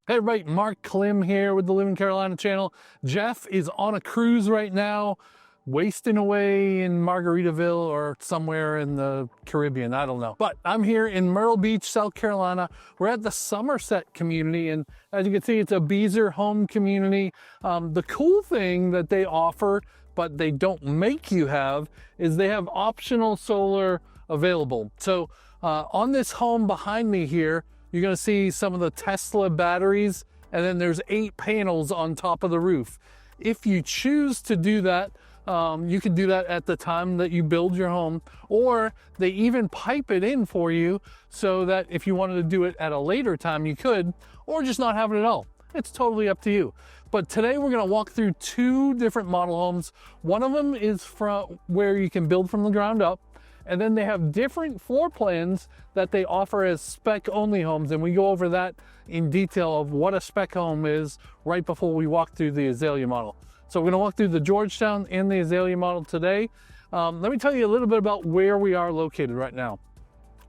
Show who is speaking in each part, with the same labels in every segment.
Speaker 1: Hey everybody, Mark Klim here with the Live in Carolina channel. Jeff is on a cruise right now, wasting away in Margaritaville or somewhere in the Caribbean, I don't know. But I'm here in Myrtle Beach, South Carolina. We're at the Somerset community, and as you can see, it's a Beazer Home community. The cool thing that they offer, but they don't make you have, is they have optional solar available. So on this home behind me here, you're going to see some of the Tesla batteries, and then there's 8 panels on top of the roof. If you choose to do that, you can do that at the time that you build your home, or they even pipe it in for you so that if you wanted to do it at a later time, you could, or just not have it at all. It's totally up to you. But today we're going to walk through 2 different model homes. One of them is from where you can build from the ground up. And then they have different floor plans that they offer as spec only homes. And we go over that in detail of what a spec home is right before we walk through the Azalea model. So we're gonna walk through the Georgetown and the Azalea model today. Let me tell you a little bit about where we are located right now.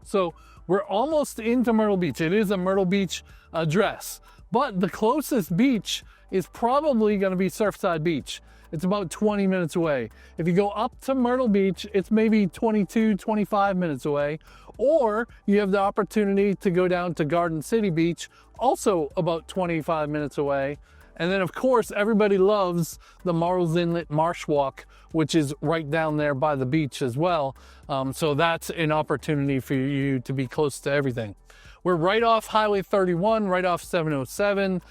Speaker 1: So we're almost into Myrtle Beach. It is a Myrtle Beach address, but the closest beach is probably gonna be Surfside Beach. It's about 20 minutes away. If you go up to Myrtle Beach, it's maybe 22, 25 minutes away. Or you have the opportunity to go down to Garden City Beach, also about 25 minutes away. And then of course, everybody loves the Marls Inlet Marsh Walk, which is right down there by the beach as well. So that's an opportunity for you to be close to everything. We're right off Highway 31, right off 707,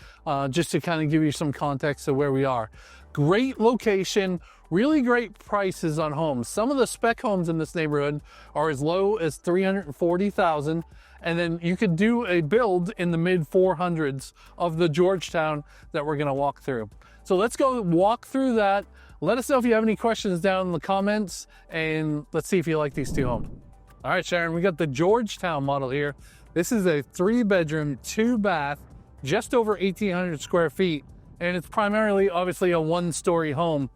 Speaker 1: just to kind of give you some context of where we are. Great location, really great prices on homes. Some of the spec homes in this neighborhood are as low as $340,000, and then you could do a build in the mid 400s of the Georgetown that we're going to walk through. So let's go walk through that. Let us know if you have any questions down in the comments, and let's see if you like these 2 homes. All right, Sharon, we got the Georgetown model here. This is a 3-bedroom, 2-bath, just over 1,800 square feet. And it's primarily, obviously, a 1-story home.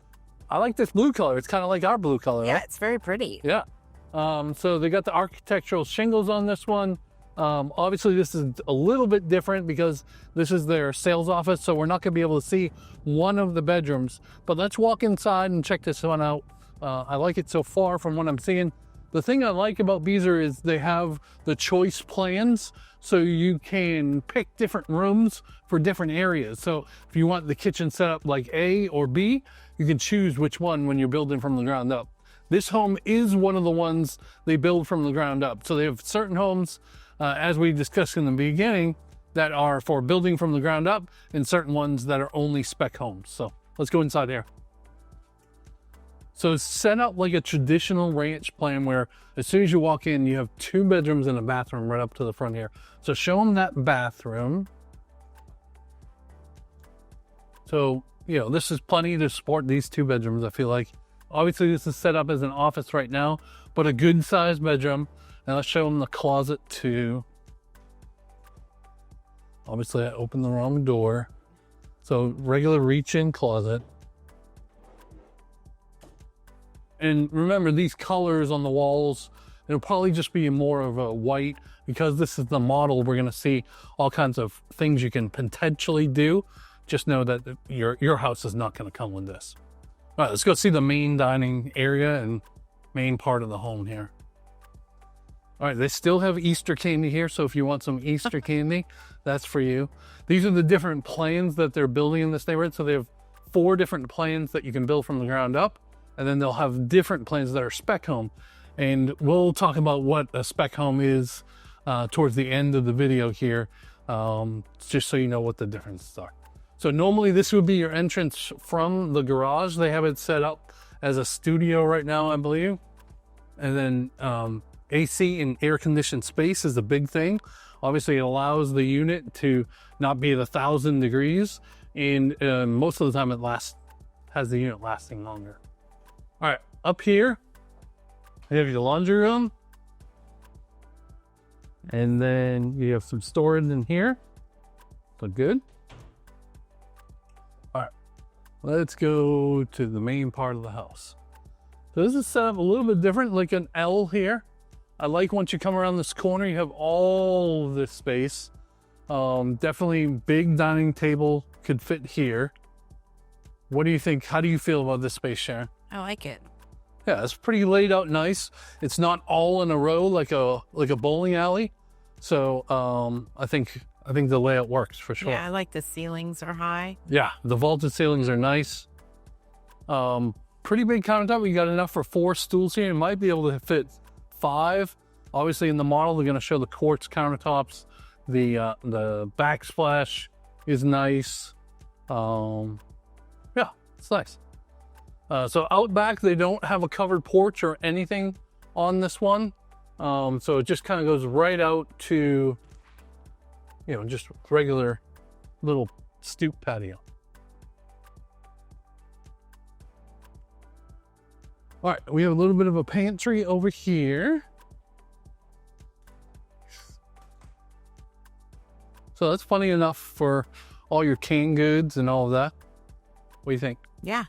Speaker 1: I like this blue color. It's kind of like our blue color,
Speaker 2: Yeah,
Speaker 1: right?
Speaker 2: it's very pretty.
Speaker 1: Yeah. So they got the architectural shingles on this one. Obviously, this is a little bit different because this is their sales office, so we're not going to be able to see one of the bedrooms. But let's walk inside and check this one out. I like it so far from what I'm seeing. The thing I like about Beazer is they have the choice plans, so you can pick different rooms for different areas. So if you want the kitchen set up like A or B, you can choose which one when you're building from the ground up. This home is one of the ones they build from the ground up. So they have certain homes, as we discussed in the beginning, that are for building from the ground up, and certain ones that are only spec homes. So let's go inside here. So it's set up like a traditional ranch plan where as soon as you walk in, you have 2 bedrooms and a bathroom right up to the front here. So show them that bathroom. So, you know, this is plenty to support these 2 bedrooms, I feel like. Obviously, this is set up as an office right now, but a good sized bedroom. And let's show them the closet too. Obviously, I opened the wrong door. So regular reach-in closet. And remember, these colors on the walls, it'll probably just be more of a white. Because this is the model, we're going to see all kinds of things you can potentially do. Just know that your house is not going to come with this. All right, let's go see the main dining area and main part of the home here. All right, they still have Easter candy here, so if you want some Easter candy, that's for you. These are the different plans that they're building in this neighborhood. So they have 4 different plans that you can build from the ground up. And then they'll have different plans that are spec home. And we'll talk about what a spec home is towards the end of the video here, just so you know what the differences are. So normally this would be your entrance from the garage. They have it set up as a studio right now, I believe. And then AC and air conditioned space is a big thing. Obviously it allows the unit to not be at 1,000 degrees. And most of the time has the unit lasting longer. All right, up here, you have your laundry room. And then you have some storage in here. So good. All right, let's go to the main part of the house. So this is set up a little bit different, like an L here. I like once you come around this corner, you have all of this space. Definitely big dining table could fit here. What do you think? How do you feel about this space, Sharon?
Speaker 2: I like it.
Speaker 1: Yeah, it's pretty laid out nice. It's not all in a row like a bowling alley. So I think the layout works for sure.
Speaker 2: Yeah, I like the ceilings are high.
Speaker 1: Yeah, the vaulted ceilings are nice. Pretty big countertop. We got enough for 4 stools here. It might be able to fit 5. Obviously, in the model, they're going to show the quartz countertops. The backsplash is nice. Yeah, it's nice. So out back, they don't have a covered porch or anything on this one. So it just kind of goes right out to, you know, just regular little stoop patio. All right, we have a little bit of a pantry over here. So that's plenty enough for all your canned goods and all of that. What do you think?
Speaker 2: Yeah,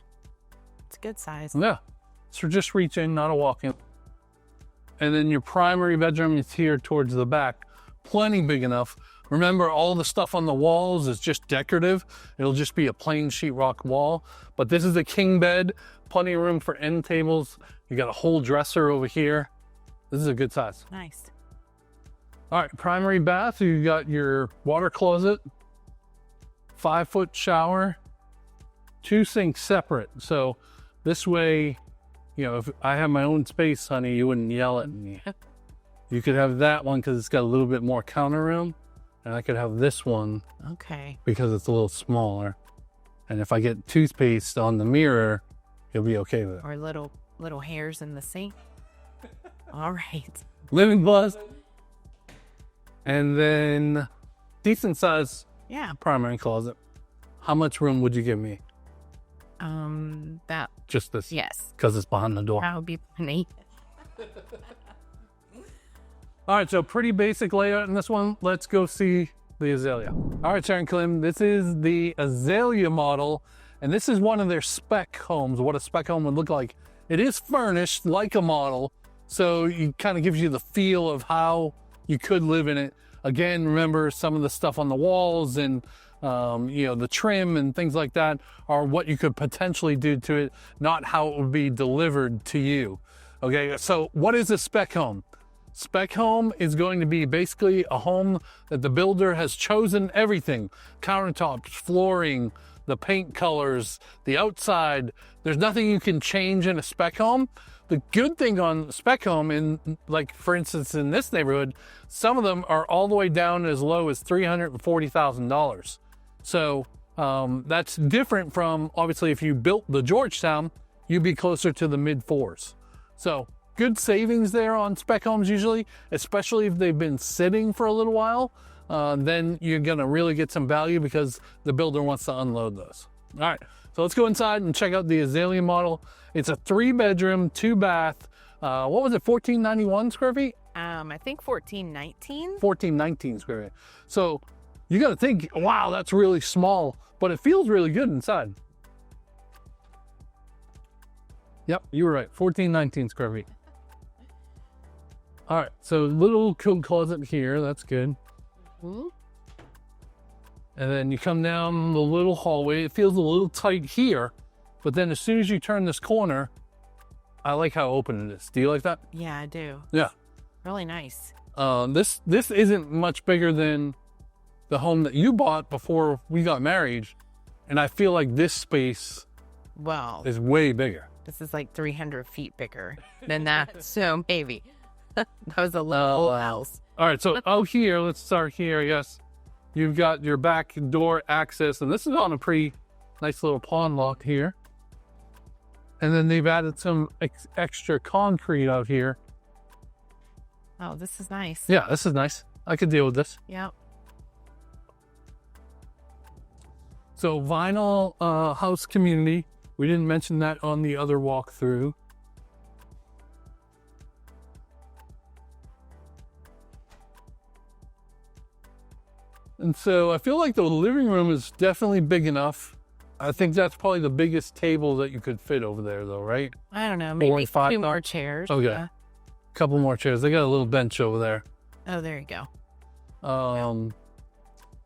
Speaker 2: it's a good size.
Speaker 1: Yeah, so just reach in, not a walk-in. And then your primary bedroom is here towards the back. Plenty big enough. Remember, all the stuff on the walls is just decorative. It'll just be a plain sheetrock wall. But this is a king bed. Plenty of room for end tables. You got a whole dresser over here. This is a good size.
Speaker 2: Nice.
Speaker 1: All right, primary bath. You got your water closet, 5-foot shower, 2 sinks separate. So this way, you know, if I have my own space, honey, you wouldn't yell at me. You could have that one because it's got a little bit more counter room. And I could have this one because it's a little smaller. And if I get toothpaste on the mirror, you'll be okay with it.
Speaker 2: Or little hairs in the sink. All right.
Speaker 1: Living closet. And then decent size primary closet. How much room would you give me?
Speaker 2: That.
Speaker 1: Just this?
Speaker 2: Yes.
Speaker 1: Because it's behind the door.
Speaker 2: That would be funny.
Speaker 1: All right, so pretty basic layout in this one. Let's go see the Azalea. All right, Sharon, Klim, this is the Azalea model, and this is one of their spec homes, what a spec home would look like. It is furnished like a model, so it kind of gives you the feel of how you could live in it. Again, remember some of the stuff on the walls and you know, the trim and things like that are what you could potentially do to it, not how it would be delivered to you. Okay, so what is a spec home? Spec home is going to be basically a home that the builder has chosen everything. Countertops, flooring, the paint colors, the outside. There's nothing you can change in a spec home. The good thing on spec home, in like for instance in this neighborhood, some of them are all the way down as low as $340,000. So that's different from, obviously, if you built the Georgetown, you'd be closer to the mid 4s. So good savings there on spec homes usually, especially if they've been sitting for a little while. Then you're gonna really get some value because the builder wants to unload those. All right, so let's go inside and check out the Azalea model. It's a 3-bedroom, 2-bath. What was it, 1491 square feet?
Speaker 2: I think 1419.
Speaker 1: 1419 square feet. So you gotta think, wow, that's really small, but it feels really good inside. Yep, you were right, 1419 square feet. All right, so little coat closet here, that's good.
Speaker 2: Mm-hmm.
Speaker 1: And then you come down the little hallway. It feels a little tight here, but then as soon as you turn this corner, I like how open it is. Do you like that?
Speaker 2: Yeah, I do.
Speaker 1: Yeah.
Speaker 2: Really nice.
Speaker 1: This isn't much bigger than the home that you bought before we got married, and I feel like this space is way bigger.
Speaker 2: This is like 300 feet bigger than that, so maybe. That was a little house.
Speaker 1: All right, so out here, let's start here, yes. You've got your back door access, and this is on a pretty nice little pond lot here. And then they've added some extra concrete out here.
Speaker 2: Oh, this is nice.
Speaker 1: Yeah, this is nice. I could deal with this.
Speaker 2: Yep.
Speaker 1: So vinyl house community. We didn't mention that on the other walkthrough. And so I feel like the living room is definitely big enough. I think that's probably the biggest table that you could fit over there though, right?
Speaker 2: I don't know, maybe 2 more chairs.
Speaker 1: Okay. Yeah. Couple more chairs. They got a little bench over there.
Speaker 2: Oh, there you go.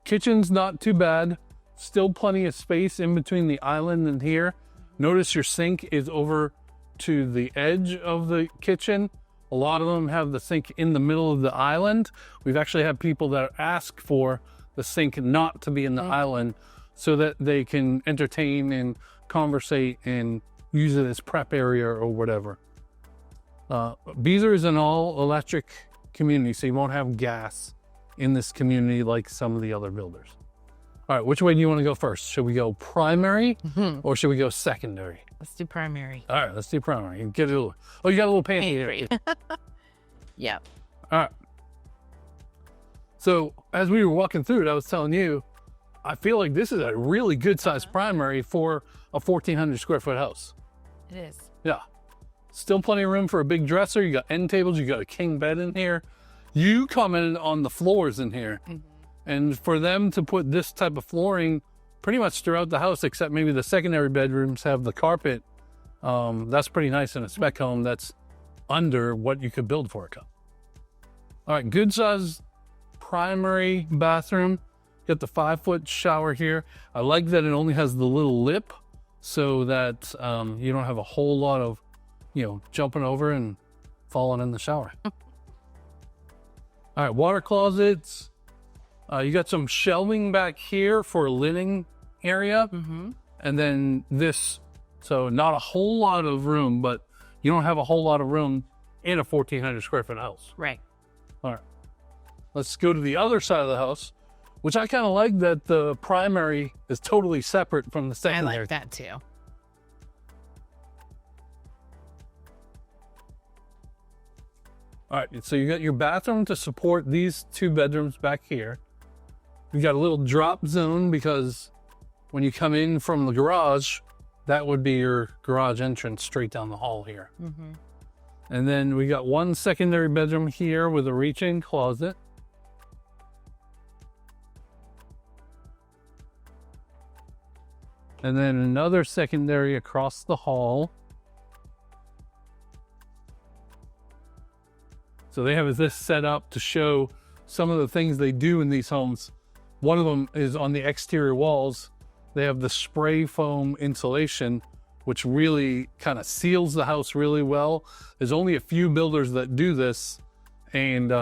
Speaker 1: Kitchen's not too bad. Still plenty of space in between the island and here. Notice your sink is over to the edge of the kitchen. A lot of them have the sink in the middle of the island. We've actually had people that ask for the sink not to be in the island so that they can entertain and conversate and use it as prep area or whatever. Beazer is an all electric community, so you won't have gas in this community like some of the other builders. All right, which way do you want to go first? Should we go primary or should we go secondary?
Speaker 2: Let's do primary.
Speaker 1: All right, let's do primary. You get a little, oh, you got a little pantry here.
Speaker 2: Yep.
Speaker 1: All right. So as we were walking through it, I was telling you, I feel like this is a really good sized primary for a 1,400 square foot house.
Speaker 2: It is.
Speaker 1: Yeah. Still plenty of room for a big dresser. You got end tables. You got a king bed in here. You commented on the floors in here. And for them to put this type of flooring pretty much throughout the house, except maybe the secondary bedrooms have the carpet, that's pretty nice in a spec home that's under what you could build for a cup. All right, good size primary bathroom. Got the 5-foot shower here. I like that it only has the little lip so that you don't have a whole lot of, jumping over and falling in the shower. All right, water closets. You got some shelving back here for a linen area. And then this, so not a whole lot of room, but you don't have a whole lot of room in a 1,400 square foot house.
Speaker 2: Right.
Speaker 1: All right. Let's go to the other side of the house, which I kind of like that the primary is totally separate from the secondary.
Speaker 2: I like that too.
Speaker 1: All right, so you got your bathroom to support these 2 bedrooms back here. You got a little drop zone because when you come in from the garage, that would be your garage entrance straight down the hall here. And then we got 1 secondary bedroom here with a reach-in closet. And then another secondary across the hall. So they have this set up to show some of the things they do in these homes. One of them is on the exterior walls. They have the spray foam insulation, which really kind of seals the house really well. There's only a few builders that do this, and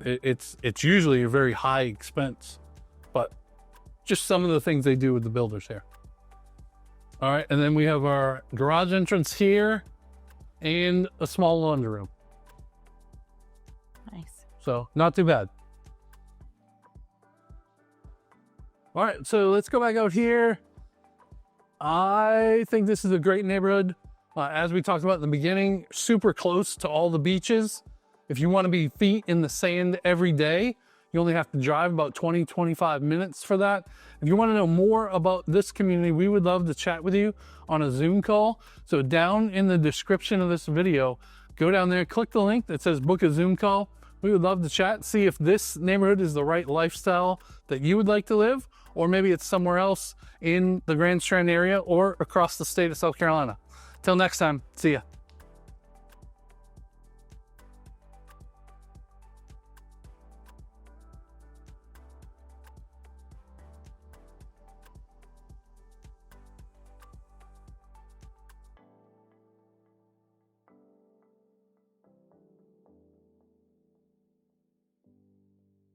Speaker 1: it's usually a very high expense, but just some of the things they do with the builders here. All right, and then we have our garage entrance here and a small laundry room.
Speaker 2: Nice.
Speaker 1: So not too bad. All right, so let's go back out here. I think this is a great neighborhood. As we talked about in the beginning, super close to all the beaches. If you want to be feet in the sand every day, you only have to drive about 20, 25 minutes for that. If you want to know more about this community, we would love to chat with you on a Zoom call. So down in the description of this video, go down there, click the link that says book a Zoom call. We would love to chat, see if this neighborhood is the right lifestyle that you would like to live, or maybe it's somewhere else in the Grand Strand area or across the state of South Carolina. Till next time, see ya.